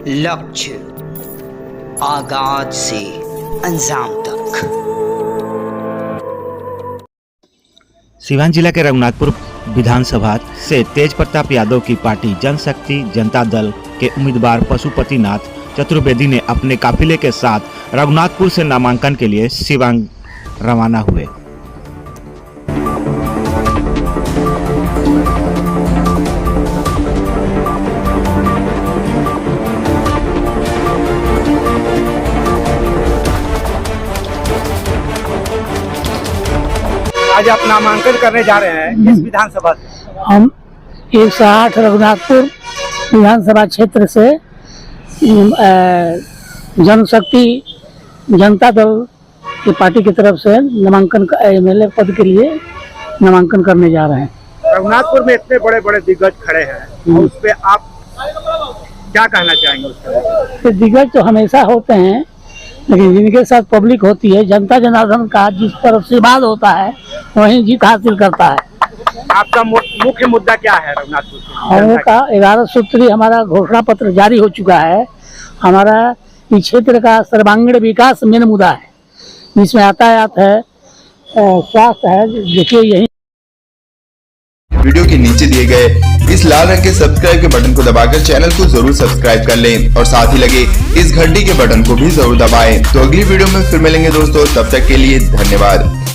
लक्ष्य आगाज से अंजाम तक। सिवान जिला के रघुनाथपुर विधानसभा से तेज प्रताप यादव की पार्टी जनशक्ति जनता दल के उम्मीदवार पशुपतिनाथ चतुर्वेदी ने अपने काफिले के साथ रघुनाथपुर से नामांकन के लिए सिवान रवाना हुए। आज आप नामांकन करने जा रहे हैं इस विधानसभा से? हम 108 रघुनाथपुर विधानसभा क्षेत्र से जनशक्ति जनता दल की पार्टी की तरफ से नामांकन एमएलए पद के लिए नामांकन करने जा रहे हैं। रघुनाथपुर में इतने बड़े बड़े दिग्गज खड़े हैं और उस पे आप क्या कहना चाहेंगे? उसके दिग्गज तो हमेशा होते हैं, लेकिन जिनके साथ पब्लिक होती है, जनता जनार्दन का जिस पर आशीर्वाद होता है वही जीत हासिल करता है। आपका मुख्य मुद्दा क्या है रघुनाथपुर से? हम का 11 सूत्री हमारा घोषणा पत्र जारी हो चुका है। हमारा इस क्षेत्र का सर्वांगीण विकास मेन मुद्दा है, जिसमें यातायात है, स्वास्थ्य है। देखिए यही वीडियो के नीचे दिए गए इस लाल रंग के सब्सक्राइब के बटन को दबाकर चैनल को जरूर सब्सक्राइब कर लें और साथ ही लगे इस घंटी के बटन को भी जरूर दबाएं। तो अगली वीडियो में फिर मिलेंगे दोस्तों, तब तक के लिए धन्यवाद।